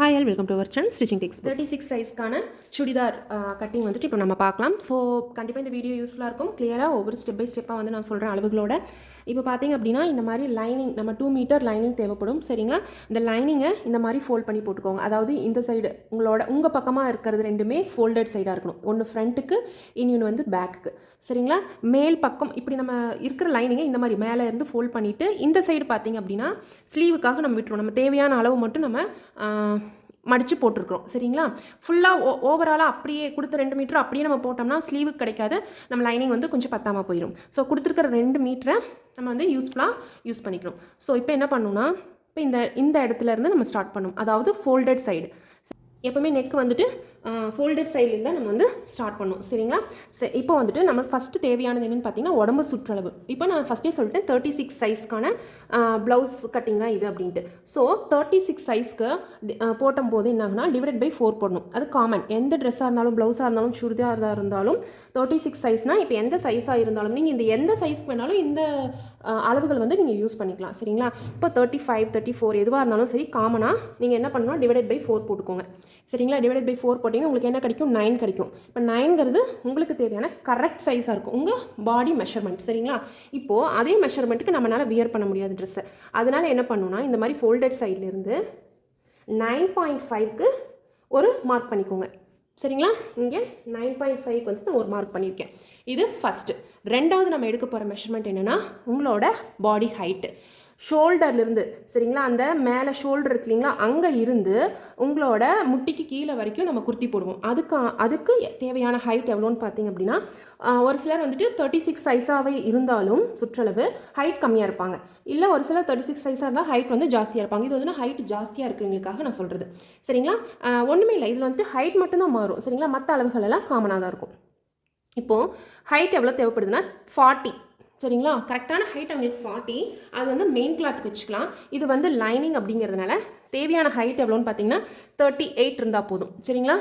Hi all, welcome to our channel Stitching Tips. 36 சைஸ்க்கான churidar cutting வந்துட்டு இப்போ நம்ம பார்க்கலாம். ஸோ கண்டிப்பாக இந்த வீடியோ யூஸ்ஃபுல்லாக இருக்கும். கிளியராக ஒவ்வொரு ஸ்டெப் பை ஸ்டெப்பாக வந்து நான் சொல்கிறேன் அளவுகளோட. இப்போ பார்த்தீங்க அப்படின்னா இந்த மாதிரி லைனிங் நம்ம 2 மீட்டர் லைனிங் தேவைப்படும். சரிங்களா? இந்த லைனிங்கை இந்த மாதிரி ஃபோல்ட் பண்ணி போட்டுக்கோங்க. அதாவது இந்த சைடு உங்கள் பக்கமாக இருக்கிறது ரெண்டுமே ஃபோல்டட் சைடாக இருக்கணும். ஒன்று ஃப்ரண்ட்டுக்கு, இன்னொன்று வந்து பேக்குக்கு. சரிங்களா? மேல் பக்கம் இப்படி நம்ம இருக்கிற லைனிங்கை இந்த மாதிரி மேலே இருந்து ஃபோல்ட் பண்ணிவிட்டு இந்த சைடு பார்த்தீங்க அப்படின்னா ஸ்லீவுக்காக நம்ம விட்டுருவோம். நம்ம தேவையான அளவு மட்டும் நம்ம மடித்து போட்டிருக்கிறோம். சரிங்களா? ஃபுல்லாக ஓவராலாக அப்படியே கொடுத்த 2 மீட்டர் அப்படியே நம்ம போட்டோம்னா ஸ்லீவுக்கு கிடைக்காது, நம்ம லைனிங் வந்து கொஞ்சம் பத்தாமல் போயிடும். ஸோ கொடுத்துருக்கிற 2 மீட்டரை நம்ம வந்து யூஸ் பண்ணிக்கணும். ஸோ இப்போ என்ன பண்ணணும்னா இப்போ இந்த இடத்துல இருந்து நம்ம ஸ்டார்ட் பண்ணணும். அதாவது ஃபோல்டட் சைடு. எப்போவுமே நெக் வந்துட்டு ஃபோல்டட் சைட்லேருந்து தான் நம்ம வந்து ஸ்டார்ட் பண்ணுவோம். சரிங்களா? சரி, இப்போ வந்துட்டு நமக்கு ஃபஸ்ட்டு தேவையானது என்னென்னு பார்த்தீங்கன்னா உடம்பு சுற்றளவு. இப்போ நான் ஃபஸ்ட்டே சொல்லிட்டேன் 36 சைஸ்க்கான ப்ளவுஸ் கட்டிங் தான் இது அப்படின்ட்டு. ஸோ 36 சைஸ்க்கு போடும்போது என்ன ஆகுனா டிவைடட் பை 4 போடணும். அது காமன். எந்த ட்ரெஸ்ஸாக இருந்தாலும் ப்ளவுஸாக இருந்தாலும் சுடிதாராக இருந்தாலும் 36 சைஸ்னால் இப்போ எந்த சைஸாக இருந்தாலும் நீங்கள் இந்த எந்த சைஸ்க்கு வேணாலும் இந்த அளவுகள் வந்து நீங்கள் யூஸ் பண்ணிக்கலாம். சரிங்களா? இப்போ 35, 34 எதுவாக இருந்தாலும் சரி காமனாக நீங்கள் என்ன பண்ணணும் டிவைடட் பை 4 போட்டுக்கோங்க. சரிங்களா? டிவைடட் பை 4 போட்டிங்கன்னா உங்களுக்கு என்ன கிடைக்கும்? 9 கிடைக்கும். இப்போ 9ங்கிறது உங்களுக்கு தேவையான கரெக்ட் சைஸாக இருக்கும், உங்கள் பாடி மெஷர்மெண்ட். சரிங்களா? இப்போது அதே மெஷர்மெண்ட்டுக்கு நம்மளால் வியர் பண்ண முடியாது ட்ரெஸ்ஸை. அதனால் என்ன பண்ணணும்னா இந்த மாதிரி ஃபோல்டட் சைட்லேருந்து 9.5க்கு ஒரு மார்க் பண்ணிக்கோங்க. சரிங்களா? இங்கே 9.5க்கு வந்து நான் ஒரு மார்க் பண்ணியிருக்கேன். இது ஃபஸ்ட்டு. ரெண்டாவது நம்ம எடுக்க போகிற மெஷர்மெண்ட் என்னென்னா உங்களோட பாடி ஹைட்டு. ஷோல்டர்லேருந்து, சரிங்களா, அந்த மேலே ஷோல்டர் இருக்கு இல்லைங்களா, அங்கே இருந்து உங்களோட முட்டிக்கு கீழே வரைக்கும் நம்ம குர்த்தி போடுவோம். அதுக்கு தேவையான ஹைட் எவ்வளோன்னு பார்த்தீங்க அப்படின்னா ஒரு சிலர் வந்துட்டு 36 சைஸாகவே இருந்தாலும் சுற்றளவு ஹைட் கம்மியாக இருப்பாங்க. இல்லை ஒரு சிலர் 36 சைஸாக இருந்தால் ஹைட் வந்து ஜாஸ்தியாக இருப்பாங்க. இது வந்து நான் ஹைட் ஜாஸ்தியாக இருக்கிறவங்களுக்காக நான் சொல்கிறது. சரிங்களா? ஒன்றுமே இல்லை, இதில் வந்துட்டு ஹைட் மட்டும்தான் மாறும். சரிங்களா? மற்ற அளவுகள் எல்லாம் காமனாக தான் இருக்கும். இப்போது ஹைட் எவ்வளோ தேவைப்படுதுன்னா 40. சரிங்களா? கரெக்டான ஹைட் அவங்களுக்கு 40. அது வந்து மெயின் கிளாத்துக்கு வச்சுக்கலாம். இது வந்து லைனிங் அப்படிங்கிறதுனால தேவையான ஹைட் எவ்வளோன்னு பார்த்தீங்கன்னா 38 இருந்தால் போதும். சரிங்களா?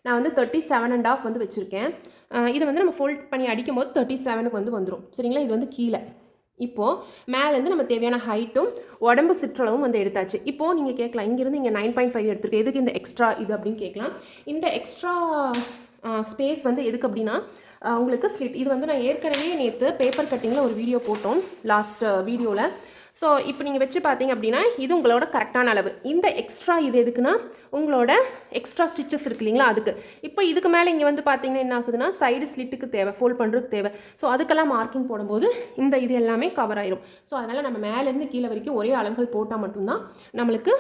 நான் வந்து 37.5 வந்து வச்சுருக்கேன். இதை வந்து நம்ம ஃபோல்ட் பண்ணி அடிக்கும் போது 37க்கு வந்து வந்துடும். சரிங்களா? இது வந்து கீழே. இப்போது மேலேருந்து நம்ம தேவையான ஹைட்டும் உடம்பு சுற்றளவும் வந்து எடுத்தாச்சு. இப்போது நீங்கள் கேட்கலாம், இங்கேருந்து இங்கே 9.5 எடுத்துருக்கு, எதுக்கு இந்த எக்ஸ்ட்ரா இது அப்படின்னு கேட்கலாம். இந்த எக்ஸ்ட்ரா ஸ்பேஸ் வந்து எதுக்கு அப்படின்னா உங்களுக்கு ஸ்லிட். இது வந்து நான் ஏற்கனவே நேற்று பேப்பர் கட்டிங்கில் ஒரு வீடியோ போட்டோம், லாஸ்ட் வீடியோவில். ஸோ இப்போ நீங்கள் வச்சு பார்த்தீங்க அப்படின்னா இது உங்களோட கரெக்டான அளவு. இந்த எக்ஸ்ட்ரா இது எதுக்குன்னா உங்களோட எக்ஸ்ட்ரா ஸ்டிச்சஸ் இருக்கு இல்லைங்களா, அதுக்கு. இப்போ இதுக்கு மேலே இங்கே வந்து பார்த்தீங்கன்னா என்ன ஆகுதுன்னா சைடு ஸ்லிட்டுக்கு தேவை, ஃபோல்ட் பண்ணுறதுக்கு தேவை. ஸோ அதுக்கெல்லாம் மார்க்கிங் போடும்போது இது எல்லாமே கவர் ஆயிரும். ஸோ அதனால் நம்ம மேலேருந்து கீழே வரைக்கும் ஒரே அளவுகள் போட்டால் மட்டும்தான் நம்மளுக்கு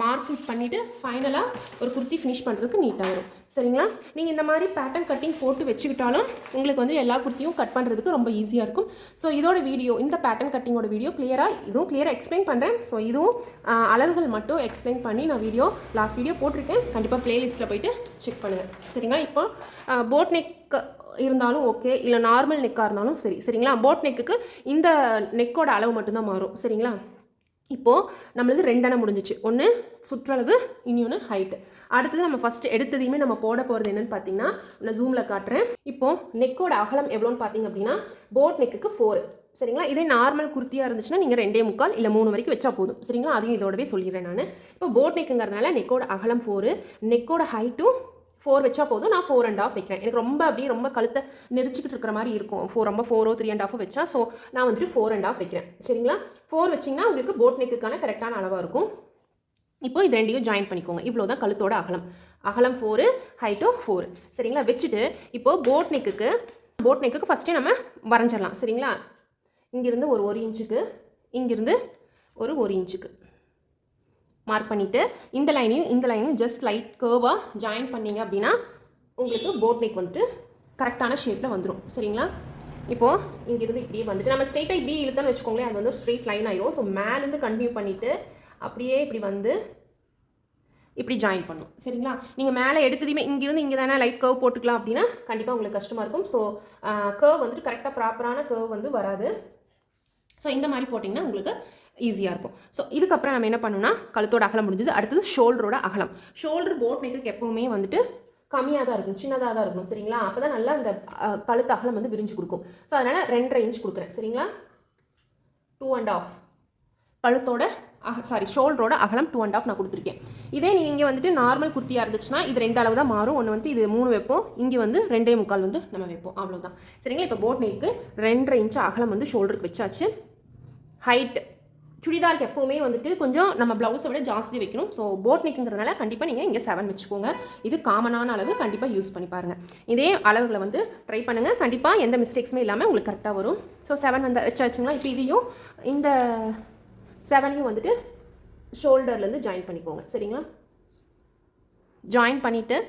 மார்க்கிங் பண்ணிவிட்டு ஃபைனலாக ஒரு குர்த்தி ஃபினிஷ் பண்ணுறதுக்கு நீட்டாக வரும். சரிங்களா? நீங்கள் இந்த மாதிரி பேட்டர்ன் கட்டிங் போட்டு வச்சுக்கிட்டாலும் உங்களுக்கு வந்து எல்லா குர்த்தியும் கட் பண்ணுறதுக்கு ரொம்ப ஈஸியாக இருக்கும். ஸோ இதோட வீடியோ, இந்த பேட்டர்ன் கட்டிங்கோட வீடியோ இதுவும் கிளியராக எக்ஸ்பிளைன் பண்ணுறேன். ஸோ இதுவும் அளவுகள் மட்டும் எக்ஸ்பிளைன் பண்ணி நான் லாஸ்ட் வீடியோ போட்டிருக்கேன். கண்டிப்பாக ப்ளேலிஸ்ட்டில் போய்ட்டு செக் பண்ணுங்கள். சரிங்களா? இப்போ போட் நெக் இருந்தாலும் ஓகே, இல்லை நார்மல் நெக்காக இருந்தாலும் சரி. சரிங்களா? போட் நெக்குக்கு இந்த நெக்கோட அளவு மட்டும்தான் மாறும். சரிங்களா? இப்போது நம்மளுக்கு 2 அணை முடிஞ்சிச்சு. ஒன்று சுற்றளவு, இன்னொன்று ஹைட்டு. அடுத்தது நம்ம ஃபஸ்ட்டு எடுத்ததையுமே நம்ம போட போகிறது என்னென்னு பார்த்தீங்கன்னா நான் ஜூமில் காட்டுறேன். இப்போது நெக்கோட அகலம் எவ்வளோன்னு பார்த்தீங்க அப்படின்னா போட் நெக்குக்கு 4. சரிங்களா? இதே நார்மல் குர்த்தியாக இருந்துச்சுன்னா நீங்கள் 2.25 இல்லை 3 வரைக்கும் வச்சா போதும். சரிங்களா? அதையும் இதோடவே சொல்லிடுறேன் நான். இப்போ போட் நெக்குங்கிறதுனால நெக்கோட அகலம் 4, நெக்கோட ஹைட்டும் 4 வச்சா போதும். நான் 4.5 வைக்கிறேன். எனக்கு ரொம்ப கழுத்தை நெரிச்சிக்கிட்டு இருக்கிற மாதிரி இருக்கும். 4 3.5 வச்சா. ஸோ நான் வந்துட்டு 4.5 வைக்கிறேன். சரிங்களா? 4 வச்சிங்கன்னா உங்களுக்கு போட் நெக்குக்கான கரெக்டான அளவாக இருக்கும். இப்போ இது ரெண்டையும் ஜாயின் பண்ணிக்கோங்க. இவ்வளோ தான் கழுத்தோட அகலம் 4, ஹைட்டும் 4. சரிங்களா? வச்சுட்டு இப்போது போட் நெக்குக்கு ஃபஸ்ட்டே நம்ம வரைஞ்சிடலாம். சரிங்களா? இங்கிருந்து ஒரு 1 இன்ச்சுக்கு, இங்கிருந்து ஒரு 1 இன்ச்சுக்கு மார்க் பண்ணிவிட்டு இந்த லைனையும் ஜஸ்ட் லைட் கர்வாக ஜாயின் பண்ணிங்க அப்படின்னா உங்களுக்கு போட் நெக் வந்துட்டு கரெக்டான ஷேப்பில் வந்துடும். சரிங்களா? இப்போது இங்கிருந்து இப்படியே வந்துட்டு நம்ம ஸ்ட்ரெயிட்டாக இப்படி இழுத்தோன்னு வச்சுக்கோங்களேன், அது வந்து ஒரு ஸ்ட்ரெயிட் லைன் ஆயிரும். ஸோ மேலேருந்து கண்டினியூ பண்ணிவிட்டு அப்படியே இப்படி வந்து இப்படி ஜாயின் பண்ணும். சரிங்களா? நீங்கள் மேலே எடுத்ததையுமே இங்கிருந்து இங்கே தானே லைட் கர்வ் போட்டுக்கலாம் அப்படின்னா கண்டிப்பாக உங்களுக்கு கஷ்டமாக இருக்கும். ஸோ கர்வ் வந்துட்டு கரெக்டாக ப்ராப்பரான கர்வ் வந்து வராது. ஸோ இந்த மாதிரி போட்டிங்கன்னா உங்களுக்கு ஈஸியாக இருக்கும். ஸோ இதுக்கப்புறம் நம்ம என்ன பண்ணணும்னா கழுத்தோட அகலம் முடிஞ்சது. அடுத்தது ஷோல்டரோட அகலம். ஷோல்டர் போட் நெக்குக்கு எப்போவுமே வந்துட்டு கம்மியாக தான் இருக்கும், சின்னதாக தான் இருக்கும். சரிங்களா? அப்போ தான் நல்லா அந்த கழுத்து அகலம் வந்து விரிஞ்சு கொடுக்கும். ஸோ அதனால் 2.5 இன்ச் கொடுக்குறேன். சரிங்களா? 2.5 கழுத்தோட ஷோல்டரோட அகலம் 2.5 நான் கொடுத்துருக்கேன். இதே நீங்கள் இங்கே வந்துட்டு நார்மல் குர்த்தியாக இருந்துச்சுன்னா இது 2 அளவு தான் மாறும். ஒன்று வந்து இது 3 வைப்போம், இங்கே வந்து 2.25 வந்து நம்ம வைப்போம், அவ்வளோதான். சரிங்களா? இப்போ போட் நெக்கு 2.5 இன்ச் அகலம் வந்து ஷோல்டருக்கு வச்சாச்சு. ஹைட் சுடிதாருக்கு எப்போவுமே வந்துட்டு கொஞ்சம் நம்ம ப்ளவுஸை விட ஜாஸ்தி வைக்கணும். ஸோ போட் நெக்குங்கிறதுனால கண்டிப்பாக நீங்கள் இங்கே 7 வச்சுக்கோங்க. இது காமனான அளவு, கண்டிப்பாக யூஸ் பண்ணி பாருங்கள். இதே அளவுகளை வந்து ட்ரை பண்ணுங்கள், கண்டிப்பாக எந்த மிஸ்டேக்ஸுமே இல்லாமல் உங்களுக்கு கரெக்டாக வரும். ஸோ 7 வந்து வச்சாச்சுங்களா? இப்போ இதையும் இந்த 7ஐயும் வந்துட்டு ஷோல்டர்லேருந்து ஜாயின் பண்ணிக்கோங்க. சரிங்களா? ஜாயின் பண்ணிவிட்டு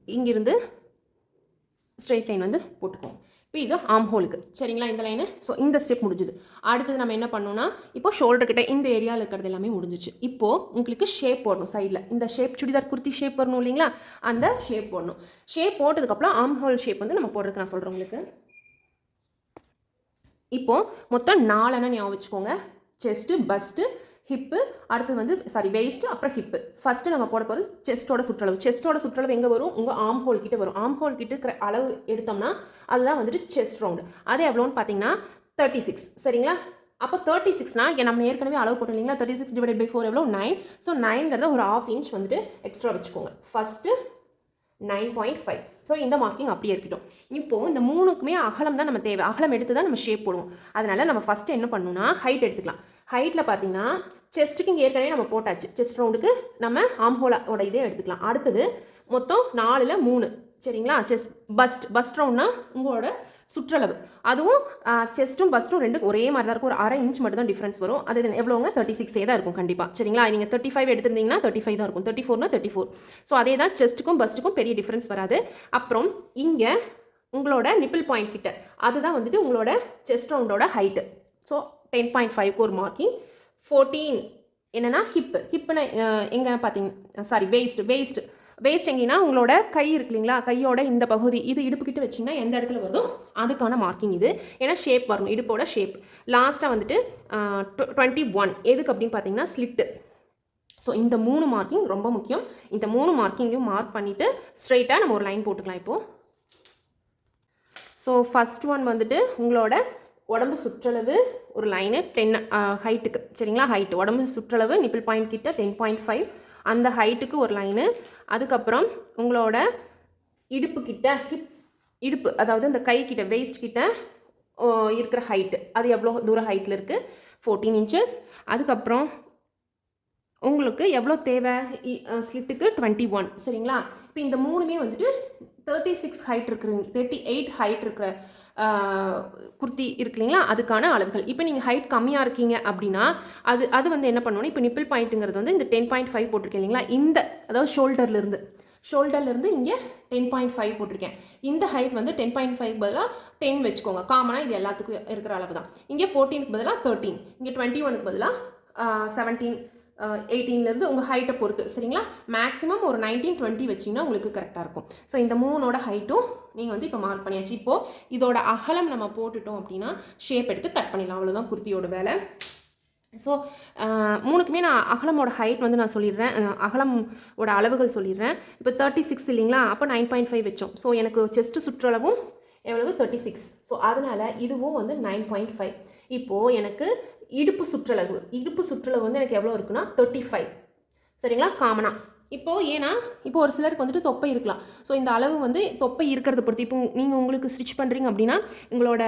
இங்கிருந்து ஸ்ட்ரெயிட் லைன் வந்து போட்டுக்கோங்க. இப்போ இது ஆம் ஹோலுக்கு. சரிங்களா? இந்த லைனு. ஸோ இந்த ஸ்டெப் முடிஞ்சுது. அடுத்தது நம்ம என்ன பண்ணோம்னா, இப்போ ஷோல்டர் கிட்ட இந்த ஏரியாவில் இருக்கிறது எல்லாமே முடிஞ்சிச்சு. இப்போது உங்களுக்கு ஷேப் போடணும். சைடில் இந்த ஷேப் சுடிதார் குர்த்தி ஷேப் வரணும் இல்லைங்களா? அந்த ஷேப் போடணும். ஷேப் போட்டதுக்கப்புறம் ஆம் ஹோல் ஷேப் வந்து நம்ம போடுறதுக்கு நான் சொல்கிறேன் உங்களுக்கு. இப்போது மொத்தம் 4 அண்ணன் ஞாபகம் வச்சுக்கோங்க. செஸ்ட்டு, பஸ்ட்டு, ஹிப்பு, அடுத்து வந்து வேஸ்ட்டு, அப்புறம் ஹிப்பு. ஃபஸ்ட்டு நம்ம போட போகிறது செஸ்ட்டோட சுற்றளவு. செஸ்ட்டோட சுற்றளவு எங்கே வரும்? உங்கள் ஆம் ஹோல் கிட்ட வரும். ஆம் ஹோல் கிட்ட இருக்கிற அளவு எடுத்தோம்னா அதுதான் வந்துட்டு செஸ்ட் ரவுண்டு. அது எவ்வளோன்னு பார்த்தீங்கன்னா 36. சரிங்களா? அப்போ 36னா நம்ம ஏற்கனவே அளவு போட்டோம் இல்லைங்களா? 36 டிவைடட் பை 4 எவ்வளோ? 9. ஸோ 9ங்கிறத ஒரு 1/2 இன்ச் வந்துட்டு எக்ஸ்ட்ரா வச்சுக்கோங்க. ஃபஸ்ட்டு 9.5. ஸோ இந்த மார்க்கிங் அப்படியே இருக்கட்டும். இப்போது இந்த 3க்குமே அகலம் தான் நம்ம தேவை. அகலம் எடுத்து தான் நம்ம ஷேப் போடுவோம். அதனால் நம்ம ஃபஸ்ட்டு என்ன பண்ணணும்னா ஹைட் எடுத்துக்கலாம். ஹைட்டில் பார்த்தீங்கன்னா செஸ்ட்டுக்கு இங்கே ஏற்கனவே நம்ம போட்டாச்சு. செஸ்ட் ரவுண்டுக்கு நம்ம ஆம்ஹோலோட இதே எடுத்துக்கலாம். அடுத்தது மொத்தம் 4ல் 3. சரிங்களா? பஸ்ட் ரவுண்ட்னா உங்களோட சுற்றளவு. அதுவும் செஸ்ட்டும் பஸ்ட்டும் ரெண்டும் ஒரே மாதிரி தான் இருக்கும். ஒரு 1/2 இன்ச் மட்டும் தான் டிஃப்ரென்ஸ் வரும். அது எவ்வளோங்க? 36 தான் இருக்கும் கண்டிப்பாக. சரிங்களா? நீங்கள் 35 எடுத்திருந்தீங்கன்னா 35 தான் இருக்கும். 34னா 34. ஸோ அதே தான் செஸ்ட்டுக்கும் பஸ்ட்டுக்கும் பெரிய டிஃப்ரென்ஸ் வராது. அப்புறம் இங்கே உங்களோட நிப்பிள் பாயிண்ட் கிட்ட அதுதான் வந்துட்டு உங்களோட செஸ்ட் ரவுண்டோட ஹைட்டு. ஸோ 10.5க்கு ஒரு மார்க்கிங். 14 என்னென்னா ஹிப்புன்னு எங்கே பார்த்தீங்க? வேஸ்ட் எங்கேன்னா உங்களோட கை இருக்கு இல்லைங்களா? கையோட இந்த பகுதி இது இடுப்புக்கிட்ட வச்சிங்கன்னா எந்த இடத்துல வருதோ அதுக்கான மார்க்கிங் இது. ஏன்னா ஷேப் வரணும், இடுப்போட ஷேப். லாஸ்ட்டாக வந்துட்டு 21 எதுக்கு அப்படின்னு பார்த்தீங்கன்னா ஸ்லிட்டு. ஸோ இந்த 3 மார்க்கிங் ரொம்ப முக்கியம். இந்த 3 மார்க்கிங்கையும் மார்க் பண்ணிவிட்டு ஸ்ட்ரெயிட்டாக நம்ம ஒரு லைன் போட்டுக்கலாம் இப்போது. ஸோ ஃபஸ்ட் ஒன் வந்துட்டு உங்களோட உடம்பு சுற்றளவு ஒரு லைனு 10 ஹைட்டுக்கு. சரிங்களா? ஹைட்டு உடம்பு சுற்றளவு நிப்பிள் பாயிண்ட் கிட்ட 10.5 அந்த ஹைட்டுக்கு ஒரு லைனு. அதுக்கப்புறம் உங்களோட இடுப்பு கிட்ட இடுப்பு அதாவது இந்த கை கிட்ட வேஸ்ட் கிட்ட இருக்கிற ஹைட்டு அது எவ்வளோ தூரம் ஹைட்டில் இருக்குது? 14 இன்ச்சஸ். அதுக்கப்புறம் உங்களுக்கு எவ்வளோ தேவை? ஸ்லிட்டுக்கு 21. சரிங்களா? இப்போ இந்த 3மே வந்துட்டு 36 ஹைட் இருக்கிற 38 ஹைட் இருக்கிற குர்த்தி இருக்கு இல்லைங்களா? அதுக்கான அளவுகள். இப்போ நீங்கள் ஹைட் கம்மியாக இருக்கீங்க அப்படின்னா அது வந்து என்ன பண்ணணும்? இப்போ நிப்பிள் பாயிண்ட்டுங்கிறது வந்து இந்த 10.5 போட்டிருக்கேன் இல்லைங்களா? இந்த அதாவது ஷோல்டர்லேருந்து இங்கே 10.5 போட்டிருக்கேன். இந்த ஹைட் வந்து 10.5 பதிலாக 10 வச்சுக்கோங்க. காமனாக இது எல்லாத்துக்கும் இருக்கிற அளவு தான். இங்கே 14க்கு பதிலாக 13, இங்கே 21க்கு பதிலாக 17, 18லேருந்து உங்கள் ஹைட்டை பொறுத்து. சரிங்களா? மேக்ஸிமம் ஒரு 19, 20 வச்சிங்கன்னா உங்களுக்கு கரெக்டாக இருக்கும். ஸோ இந்த 3ஓட ஹைட்டும் நீங்கள் வந்து இப்போ மார்க் பண்ணியாச்சு. இப்போது இதோட அகலம் நம்ம போட்டுட்டோம் அப்படின்னா ஷேப் எடுத்து கட் பண்ணிடலாம். அவ்வளோதான் குர்த்தியோட வேலை. ஸோ 3க்குமே நான் அகலமோட ஹைட் வந்து நான் சொல்லிடுறேன், அகலமோட அளவுகள் சொல்லிடுறேன். இப்போ 36 இல்லைங்களா? அப்போ 9.5 வச்சோம். ஸோ எனக்கு செஸ்ட்டு சுற்றளவும் எவ்வளவு? 36. ஸோ அதனால் இதுவும் வந்து 9.5. இப்போது எனக்கு இடுப்பு சுற்றளவு வந்து எனக்கு எவ்வளோ இருக்குன்னா 35. சரிங்களா? காமனாக இப்போது ஏன்னா இப்போ ஒரு சிலருக்கு வந்துட்டு தொப்பை இருக்கலாம். ஸோ இந்த அளவு வந்து தொப்பை இருக்கிறத பொறுத்து. இப்போ நீங்கள் உங்களுக்கு ஸ்டிச் பண்ணுறீங்க அப்படின்னா உங்களோட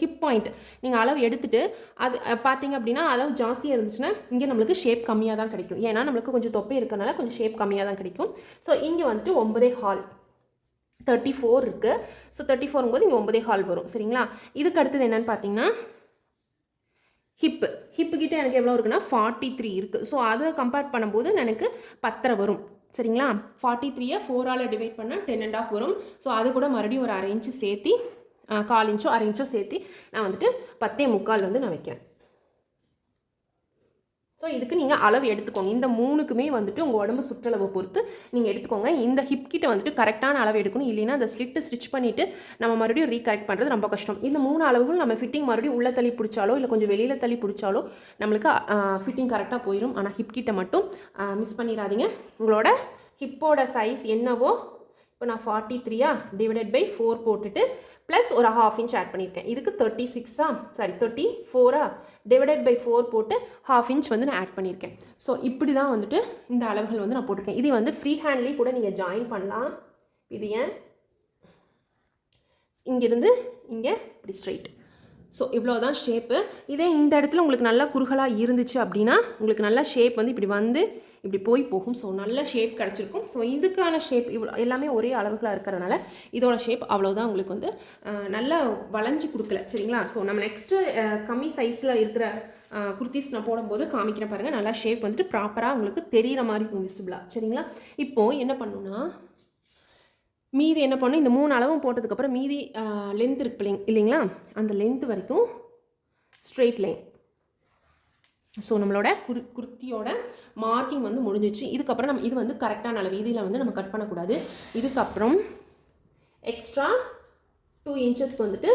ஹிப் பாயிண்ட் நீங்கள் அளவு எடுத்துகிட்டு அது பார்த்தீங்க அப்படின்னா அளவு ஜாஸ்தியாக இருந்துச்சுன்னா இங்கே நம்மளுக்கு ஷேப் கம்மியாக தான் கிடைக்கும். ஏன்னா நம்மளுக்கு கொஞ்சம் தொப்பை இருக்கிறனால கொஞ்சம் ஷேப் கம்மியாக தான் கிடைக்கும். ஸோ இங்கே வந்துட்டு 9.25 34 இருக்குது. ஸோ 34 போது இங்கே 9.25 வரும். சரிங்களா? இதுக்கு அடுத்தது என்னென்னு பார்த்தீங்கன்னா ஹிப்பு கிட்ட எனக்கு எவ்வளோ இருக்குன்னா 43 இருக்குது. ஸோ அதை கம்பேர் பண்ணும்போது எனக்கு 10 வரும். சரிங்களா? 43 4ஆல் டிவைட் பண்ணால் 10.5 வரும். ஸோ அது கூட மறுபடியும் ஒரு 1/2 இன்ச்சு சேர்த்து 1/4 இன்ச்சோ 1/2 இன்ச்சோ சேர்த்து நான் வந்துட்டு 10.25 வந்து நான் வைக்கிறேன். ஸோ இதுக்கு நீங்கள் அளவு எடுத்துக்கோங்க. இந்த 3க்குமே வந்துட்டு உங்கள் உடம்பு சுற்றளவை பொறுத்து நீங்கள் எடுத்துக்கோங்க. இந்த ஹிப் கிட்ட வந்துட்டு கரெக்டான அளவு எடுக்கணும். இல்லைன்னா அந்த ஸ்லிட்டு ஸ்டிச் பண்ணிவிட்டு நம்ம மறுபடியும் ரீகரெக்ட் பண்ணுறது ரொம்ப கஷ்டம். இந்த 3 அளவுகள் நம்ம ஃபிட்டிங் மறுபடியும் உள்ள தள்ளி பிடிச்சாலோ இல்லை கொஞ்சம் வெளியில் தள்ளி பிடிச்சாலோ நம்மளுக்கு ஃபிட்டிங் கரெக்டாக போயிடும். ஆனால் ஹிப் கிட்ட மட்டும் மிஸ் பண்ணிடாதீங்க. உங்களோட ஹிப்போட சைஸ் என்னவோ இப்போ நான் 43 டிவைடட் பை 4 போட்டுட்டு ப்ளஸ் ஒரு 1/2 இன்ச் ஆட் பண்ணியிருக்கேன். இதுக்கு 34 டிவைடட் பை 4 போட்டு 1/2 இன்ச் வந்து நான் ஆட் பண்ணியிருக்கேன். ஸோ இப்படி தான் வந்துட்டு இந்த அளவுகள் வந்து நான் போட்டிருக்கேன். இது வந்து ஃப்ரீ ஹேண்ட்லேயே கூட நீங்கள் ஜாயின் பண்ணலாம். இது ஏன் இங்கேருந்து இங்கே இப்படி ஸ்ட்ரைட். ஸோ இவ்வளோ தான் ஷேப்பு. இதே இந்த இடத்துல உங்களுக்கு நல்லா குறுகலாக இருந்துச்சு அப்படின்னா உங்களுக்கு நல்ல ஷேப் வந்து இப்படி வந்து இப்படி போகும். ஸோ நல்ல ஷேப் கிடச்சிருக்கும். ஸோ இதுக்கான ஷேப் இவ்வளோ எல்லாமே ஒரே அளவுகளாக இருக்கிறதுனால இதோட ஷேப் அவ்வளோதான் உங்களுக்கு வந்து நல்லா வளைஞ்சு கொடுக்கல. சரிங்களா? ஸோ நம்ம நெக்ஸ்ட்டு கம்மி சைஸில் இருக்கிற குர்த்திஸ் நான் போடும்போது காமிக்கிறேன் பாருங்கள். நல்லா ஷேப் வந்துட்டு ப்ராப்பராக உங்களுக்கு தெரிகிற மாதிரி இருக்கும் விசிபிளாக. சரிங்களா? இப்போது என்ன பண்ணணும்னா மீதி என்ன பண்ணும், இந்த 3 அளவும் போட்டதுக்கப்புறம் மீதி லென்த் இருக்கு இல்லைங்களா, அந்த லென்த் வரைக்கும் ஸ்ட்ரெயிட் லைன். ஸோ நம்மளோட குர்த்தியோட மார்க்கிங் வந்து முடிஞ்சிச்சு. இதுக்கப்புறம் நம்ம இது வந்து கரெக்டான அளவு, இதில் வந்து நம்ம கட் பண்ணக்கூடாது. இதுக்கப்புறம் எக்ஸ்ட்ரா 2 இன்ச்சஸ் வந்துட்டு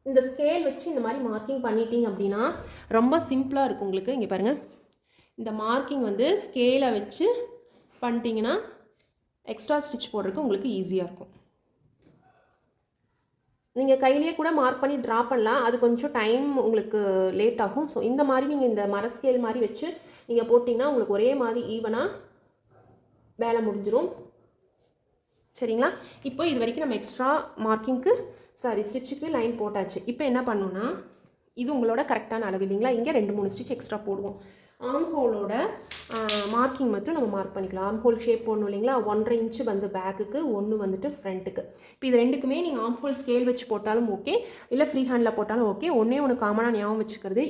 இந்த ஸ்கேல் வச்சு இந்த மாதிரி மார்க்கிங் பண்ணிட்டீங்க அப்படின்னா ரொம்ப சிம்பிளாக இருக்கும் உங்களுக்கு. இங்கே பாருங்கள், இந்த மார்க்கிங் வந்து ஸ்கேலை வச்சு பண்ணிட்டீங்கன்னா எக்ஸ்ட்ரா ஸ்டிச் போடுறதுக்கு உங்களுக்கு ஈஸியாக இருக்கும். நீங்கள் கையிலேயே கூட மார்க் பண்ணி ட்ரா பண்ணலாம். அது கொஞ்சம் டைம் உங்களுக்கு லேட் ஆகும். ஸோ இந்த மாதிரி நீங்கள் இந்த மர ஸ்கேல் மாதிரி வச்சு நீங்கள் போட்டிங்கன்னா உங்களுக்கு ஒரே மாதிரி ஈவனாக வேலை முடிஞ்சிடும். சரிங்களா? இப்போ இது வரைக்கும் நம்ம எக்ஸ்ட்ரா மார்க்கிங்க்கு ஸ்டிச்சுக்கு லைன் போட்டாச்சு. இப்போ என்ன பண்ணணும்னா இது உங்களோட கரெக்டான அளவு இல்லைங்களா, இங்கே 2-3 ஸ்டிச் எக்ஸ்ட்ரா போடுவோம். ஆம் ஹோலோட மார்க்கிங் மட்டும் நம்ம மார்க் பண்ணிக்கலாம். ஆம் ஹோல் ஷேப் போடணும் இல்லைங்களா, 1.5 இன்ச்சு வந்து பேக்குக்கு, 1 வந்துட்டு ஃப்ரண்ட்டுக்கு. இப்போ இது ரெண்டுக்குமே நீங்கள் ஆம் ஹோல் ஸ்கேல் வச்சு போட்டாலும் ஓகே, இல்லை ஃப்ரீ ஹேண்டில் போட்டாலும் ஓகே. ஒன்று காமனாக ஞாபகம் வச்சுக்கிறது,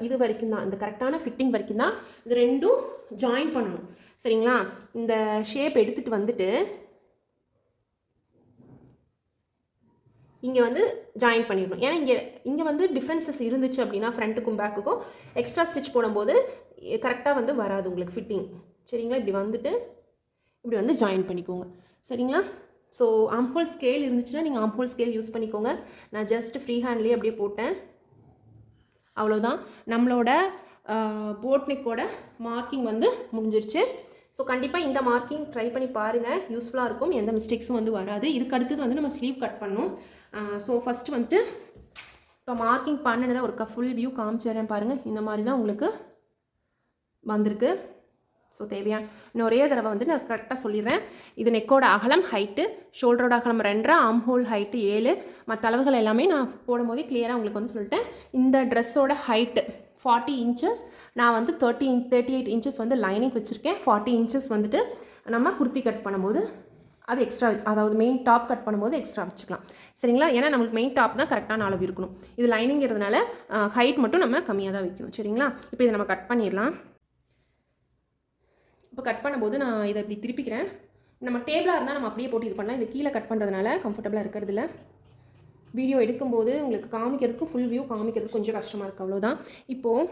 இது வரைக்கும் தான், இந்த கரெக்டான ஃபிட்டிங் வரைக்கும் தான் இது ரெண்டும் ஜாயின் பண்ணணும். சரிங்களா? இந்த ஷேப் எடுத்துகிட்டு வந்துட்டு இங்கே வந்து ஜாயின் பண்ணிடணும். ஏன்னா இங்கே வந்து டிஃப்ரென்சஸ் இருந்துச்சு அப்படின்னா ஃப்ரண்ட்டுக்கும் பேக்குக்கும் எக்ஸ்ட்ரா ஸ்டிச் போடும்போது கரெக்டாக வந்து வராது உங்களுக்கு ஃபிட்டிங். சரிங்களா? இப்படி வந்துட்டு இப்படி வந்து ஜாயின் பண்ணிக்கோங்க. சரிங்களா? ஸோ ஆம்ஹோல் ஸ்கேல் இருந்துச்சுன்னா நீங்கள் ஆம்ஹோல் ஸ்கேல் யூஸ் பண்ணிக்கோங்க. நான் ஜஸ்ட் ஃப்ரீ ஹேண்ட்லேயே அப்படியே போட்டேன். அவ்வளோதான். நம்மளோட போட் நெக்கோட மார்க்கிங் வந்து முடிஞ்சிருச்சு. ஸோ கண்டிப்பாக இந்த மார்க்கிங் ட்ரை பண்ணி பாருங்கள், யூஸ்ஃபுல்லாக இருக்கும், எந்த மிஸ்டேக்ஸும் வந்து வராது. இதுக்கு அடுத்தது வந்து நம்ம ஸ்லீவ் கட் பண்ணணும். ஸோ ஃபஸ்ட்டு வந்துட்டு இப்போ மார்க்கிங் பண்ணினதை ஒரு ஃபுல் வியூ காமிச்சிடுறேன் பாருங்கள். இந்த மாதிரி தான் உங்களுக்கு வந்திருக்கு. ஸோ தேவையான இன்னும் ஒரே தடவை வந்து நான் கரெக்டாக சொல்லிடுறேன். இது நெக்கோட அகலம், ஹைட்டு, ஷோல்டரோட அகலம் 2, ஆம் ஹோல் ஹைட்டு 7, மற்ற அளவுகள் எல்லாமே நான் போடும்போது கிளியராக உங்களுக்கு வந்து சொல்லிட்டேன். இந்த ட்ரெஸ்ஸோட ஹைட்டு 40 இன்ச்சஸ், நான் வந்து 38 இன்ச்சஸ் வந்து லைனிங் வச்சுருக்கேன். 40 இன்ச்சஸ் வந்துட்டு நம்ம குர்த்தி கட் பண்ணும்போது அது எக்ஸ்ட்ரா, அதாவது மெயின் டாப் கட் பண்ணும்போது எக்ஸ்ட்ரா வச்சுக்கலாம். சரிங்களா? ஏன்னா நமக்கு மெயின் டாப் தான் கரெக்டான அளவு இருக்கணும். இது லைனிங்கிறதுனால ஹைட் மட்டும் நம்ம கம்மியாக தான் வைக்கணும். சரிங்களா? இப்போ இதை நம்ம கட் பண்ணிடலாம். இப்போ கட் பண்ணும்போது நான் இதை இப்படி திருப்பிக்கிறேன். நம்ம டேபிளாக இருந்தால் நம்ம அப்படியே போட்டு இது பண்ணலாம். இது கீழே கட் பண்ணுறதுனால கம்ஃபர்டபுளாக இருக்கிறதில்ல. வீடியோ எடுக்கும்போது உங்களுக்கு காமிக்கிறதுக்கு ஃபுல் வியூ காமிக்கிறதுக்கு கொஞ்சம் கஷ்டமாக இருக்குது, அவ்வளோதான். இப்போது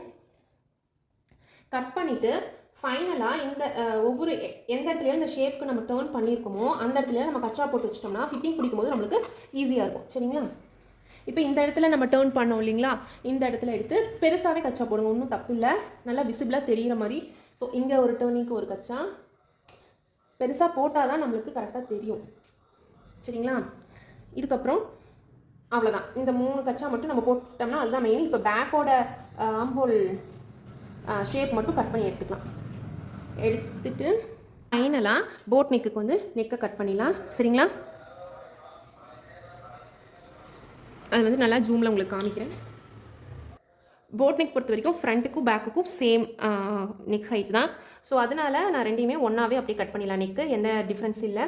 கட் பண்ணிவிட்டு ஃபைனலாக இந்த ஒவ்வொரு எந்த இடத்துலையும் இந்த ஷேப்புக்கு நம்ம டேர்ன் பண்ணியிருக்கோமோ அந்த இடத்துல நம்ம கச்சா போட்டு வச்சிட்டோம்னா ஃபிட்டிங் பிடிக்கும்போது நம்மளுக்கு ஈஸியாக இருக்கும். சரிங்களா? இப்போ இந்த இடத்துல நம்ம டேர்ன் பண்ணோம் இல்லைங்களா, இந்த இடத்துல எடுத்து பெருசாகவே கச்சா போடுங்க, ஒன்றும் தப்பு இல்லை, நல்லா விசிபிளாக தெரிகிற மாதிரி. ஸோ இங்கே ஒரு டேர்னிங்க்கு ஒரு கச்சா பெருசாக போட்டால் தான் நம்மளுக்கு கரெக்டாக தெரியும். சரிங்களா? இதுக்கப்புறம் அவ்வளோதான். இந்த 3 கச்சா மட்டும் நம்ம போட்டோம்னா அதுதான் மெயின். இப்போ பேக்கோட ஆம்ஹோல் ஷேப் மட்டும் கட் பண்ணி எடுத்துக்கலாம். எடுத்துட்டு ஃபைனலாக போட் நெக்குக்கு வந்து நெக்கை கட் பண்ணிடலாம். சரிங்களா? அது வந்து நல்லா ஜூமில் உங்களுக்கு காமிக்கிறேன். போட் நெக் பொறுத்த வரைக்கும் ஃப்ரண்ட்டுக்கும் பேக்குக்கும் சேம் நெக் ஹைட் தான். ஸோ அதனால் நான் ரெண்டையுமே ஒன்றாவே அப்படியே கட் பண்ணிடலாம். நெக்கு எந்த டிஃப்ரென்ஸ் இல்லை,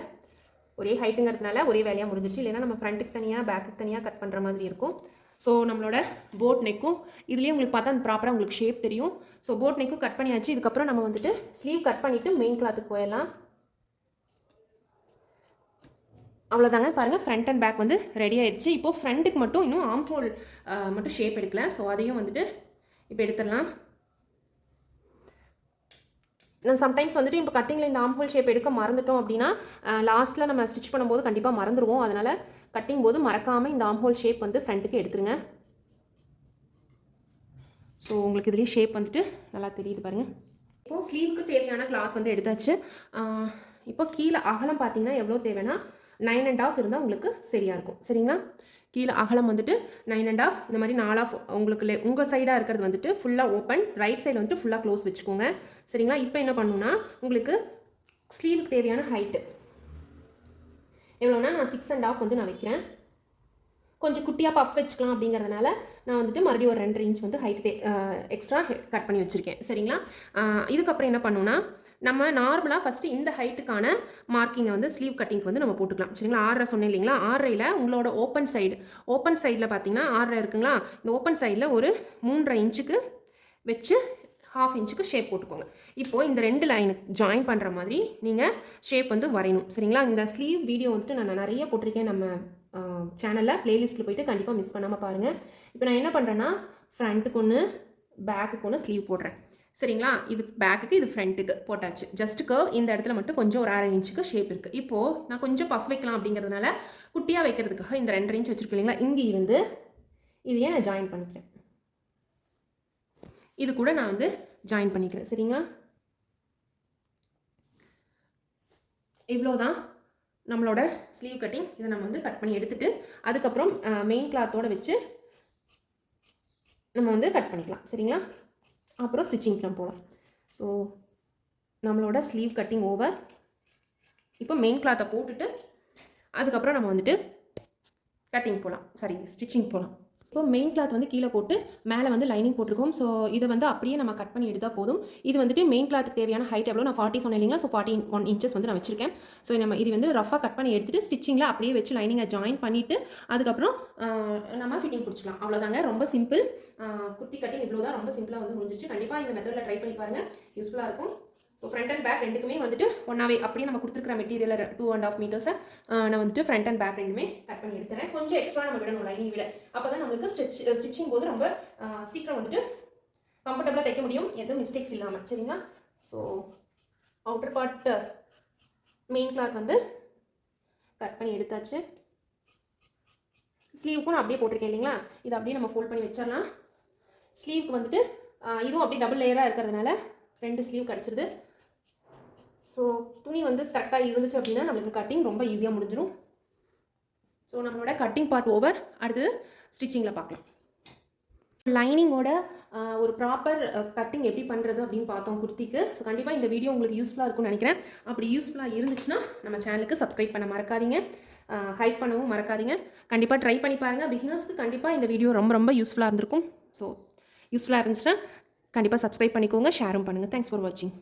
ஒரே ஹைட்டுங்கிறதுனால ஒரே வேலையாக முடிஞ்சிச்சு. இல்லைன்னா நம்ம ஃப்ரண்ட்டுக்கு தனியாக பேக்குக்கு தனியாக கட் பண்ணுற மாதிரி இருக்கும். ஸோ நம்மளோட போட் நெக்கும் இதுலேயே உங்களுக்கு பார்த்தா அந்த ப்ராப்பராக உங்களுக்கு ஷேப் தெரியும். ஸோ போட் நெக்கும் கட் பண்ணியாச்சு. இதுக்கப்புறம் நம்ம வந்துட்டு ஸ்லீவ் கட் பண்ணிவிட்டு மெயின் கிளாத்துக்கு போயிடலாம். அவ்வளோதாங்க. பாருங்கள், ஃப்ரண்ட் அண்ட் பேக் வந்து ரெடி ஆயிடுச்சு. இப்போது ஃப்ரண்ட்டுக்கு மட்டும் இன்னும் ஆம் ஹோல் மட்டும் ஷேப் எடுக்கல. ஸோ அதையும் வந்துட்டு இப்போ எடுத்துடலாம். நான் சம்டைம்ஸ் வந்துட்டு இப்போ கட்டிங்கில் இந்த ஆம் ஹோல் ஷேப் எடுக்க மறந்துட்டோம் அப்படின்னா லாஸ்ட்டில் நம்ம ஸ்டிச் பண்ணும்போது கண்டிப்பாக மறந்துடுவோம். அதனால் கட்டிங் போது மறக்காமல் இந்த ஆம் ஹோல் ஷேப் வந்து ஃப்ரண்ட்டுக்கு எடுத்துருங்க. ஸோ உங்களுக்கு இதுலேயே ஷேப் வந்துட்டு நல்லா தெரியுது பாருங்கள். இப்போது ஸ்லீவுக்கு தேவையான கிளாத் வந்து எடுத்தாச்சு. இப்போ கீழே அகலம் பார்த்தீங்கன்னா எவ்வளோ தேவைன்னா 9.5 இருந்தால் உங்களுக்கு சரியாக இருக்கும். சரிங்களா? கீழே அகலம் வந்துட்டு 9.5, இந்த மாதிரி 4 உங்களுக்கு உங்கள் சைடாக இருக்கிறது வந்துட்டு ஃபுல்லாக ஓப்பன், ரைட் சைடு வந்துட்டு ஃபுல்லாக க்ளோஸ் வச்சுக்கோங்க. சரிங்களா? இப்போ என்ன பண்ணணும்னா உங்களுக்கு ஸ்லீவுக்கு தேவையான ஹைட்டு எவ்வளோனா நான் 6.5 வந்து நான் வைக்கிறேன். கொஞ்சம் குட்டியாக பஃப் வச்சுக்கலாம் அப்படிங்கிறதுனால நான் வந்துட்டு மறுபடியும் ஒரு 2 இன்ச் வந்து ஹைட் எக்ஸ்ட்ரா கட் பண்ணி வச்சுருக்கேன். சரிங்களா? இதுக்கப்புறம் என்ன பண்ணணும்னா நம்ம நார்மலாக ஃபஸ்ட்டு இந்த ஹைட்டுக்கான மார்க்கிங்கை வந்து ஸ்லீவ் கட்டிங்க்கு வந்து நம்ம போட்டுக்கலாம். சரிங்களா? 6 சொன்னேன் இல்லைங்களா? 6 உங்களோட ஓப்பன் சைடில் பார்த்தீங்கன்னா 6 இருக்குங்களா? இந்த ஓப்பன் சைடில் ஒரு 3.5 இன்ச்சுக்கு வச்சு 1/2 இன்ச்சுக்கு ஷேப் போட்டுக்கோங்க. இப்போது இந்த 2 லைனுக்கு ஜாயின் பண்ணுற மாதிரி நீங்கள் ஷேப் வந்து வரையணும். சரிங்களா? இந்த ஸ்லீவ் வீடியோ வந்துட்டு நான் நிறைய போட்டிருக்கேன் நம்ம சேனலில், ப்ளேலிஸ்ட்டில் போய்ட்டு கண்டிப்பாக மிஸ் பண்ணாமல் பாருங்கள். இப்போ நான் என்ன பண்ணுறேன்னா ஃப்ரண்ட்டுக்கு ஒன்று, பேக்குக்கு ஒன்று ஸ்லீவ் போடுறேன். சரிங்களா? இது பேக்குக்கு, இது ஃப்ரண்ட்டுக்கு போட்டாச்சு. ஜஸ்ட் கர்வ் இந்த இடத்துல மட்டும் கொஞ்சம் ஒரு 1/2 இன்ச்சுக்கு ஷேப் இருக்குது. இப்போது நான் கொஞ்சம் பஃப் வைக்கலாம் அப்படிங்கிறதுனால குட்டியாக வைக்கிறதுக்காக இந்த 2.5 இன்ச் வச்சுருக்கேன் இல்லைங்களா? இங்கே இருந்து இதையே நான் ஜாயின் பண்ணிக்கிறேன். இது கூட நான் வந்து ஜாயின் பண்ணிக்கிறேன். சரிங்களா? இவ்வளோதான் நம்மளோட ஸ்லீவ் கட்டிங். இதை நம்ம வந்து கட் பண்ணி எடுத்துகிட்டு அதுக்கப்புறம் மெயின் கிளாத்தோடு வச்சு நம்ம வந்து கட் பண்ணிக்கலாம். சரிங்களா? அப்புறம் ஸ்டிச்சிங் நம்ம போகலாம். ஸோ நம்மளோட ஸ்லீவ் கட்டிங் ஓவர். இப்போ மெயின் கிளாத்தை போட்டுட்டு அதுக்கப்புறம் நம்ம வந்துட்டு ஸ்டிச்சிங் போகலாம். இப்போ மெயின் கிளாத் வந்து கீழே போட்டு மேலே வந்து லைனிங் போட்டிருக்கோம். ஸோ இதை வந்து அப்படியே நம்ம கட் பண்ணி எடுத்தால் போதும். இது வந்துட்டு மெயின் கிளாத்துக்கு தேவையான ஹைட் எவ்வளோ நான் 40 சொன்னேன் இல்லைங்களா? ஸோ 41 இன்ச்சஸ் வந்து நான் வச்சிருக்கேன். ஸோ நம்ம இது வந்து ரஃபாக கட் பண்ணி எடுத்துகிட்டு ஸ்டிச்சிங்கில் அப்படியே வச்சு லைனிங்கை ஜாயின் பண்ணிவிட்டு அதுக்கப்புறம் நம்ம ஃபிட்டிங் பிடிச்சிக்கலாம். அவ்வளோதாங்க, ரொம்ப சிம்பிள். குர்த்தி கட்டிங் இவ்வளோ தான், ரொம்ப சிம்பிளாக வந்து முடிஞ்சிச்சு. கண்டிப்பாக இந்த மெத்தடில் ட்ரை பண்ணி பாருங்கள், யூஸ்ஃபுல்லாக இருக்கும். ஸோ ஃப்ரண்ட் அண்ட் பேக் ரெண்டுக்குமே வந்துட்டு ஒன்றாவே அப்படியே நம்ம கொடுத்துருக்கிற மெட்டீரியல் 2.5 மீட்டர்ஸை நான் வந்துட்டு ஃப்ரண்ட் அண்ட் பேக் ரெண்டுமே கட் பண்ணி எடுத்துறேன். கொஞ்சம் எக்ஸ்ட்ரா நம்ம விடணும் லைனிங் விட. அப்போ தான் நம்மளுக்கு ஸ்டிச்சிங் போது ரொம்ப சீக்கிரம் வந்துட்டு கம்ஃபர்டபுளாக தைக்க முடியும், எதுவும் மிஸ்டேக்ஸ் இல்லாமல். சரிங்களா? So outer part main cloth வந்து கட் பண்ணி எடுத்தாச்சு. ஸ்லீவுக்கும் நான் அப்படியே போட்டிருக்கேன் இல்லைங்களா? இதை அப்படியே நம்ம ஃபோல்ட் பண்ணி வச்சிடலாம். ஸ்லீவுக்கு வந்துட்டு இதுவும் அப்படியே டபுள் லேயராக இருக்கிறதுனால 2 ஸ்லீவ் கிடச்சிருது. ஸோ துணி வந்து கரெக்டாக இருந்துச்சு அப்படின்னா நம்மளுக்கு கட்டிங் ரொம்ப ஈஸியாக முடிஞ்சிடும். ஸோ நம்மளோட கட்டிங் பார்ட் ஓவர். அடுத்தது ஸ்டிச்சிங்கில் பார்க்கலாம். லைனிங்கோட ஒரு ப்ராப்பர் கட்டிங் எப்படி பண்ணுறது அப்படின்னு பார்த்தோம் குர்த்திக்கு. ஸோ கண்டிப்பாக இந்த வீடியோ உங்களுக்கு யூஸ்ஃபுல்லாக இருக்கும்னு நினைக்கிறேன். அப்படி யூஸ்ஃபுல்லாக இருந்துச்சுன்னா நம்ம சேனலுக்கு சப்ஸ்கிரைப் பண்ண மறக்காதீங்க, ஹைப் பண்ணவும் மறக்காதீங்க. கண்டிப்பாக ட்ரை பண்ணி பாருங்கள். பிகினர்ஸ்க்கு கண்டிப்பாக இந்த வீடியோ ரொம்ப ரொம்ப யூஸ்ஃபுல்லாக இருந்திருக்கும். ஸோ யூஸ்ஃபுல்லாக இருந்துச்சுன்னா கண்டிப்பாக சப்ஸ்கிரைப் பண்ணிக்கோங்க, ஷேரும் பண்ணுங்கள். தேங்க்ஸ் ஃபார் வாட்சிங்.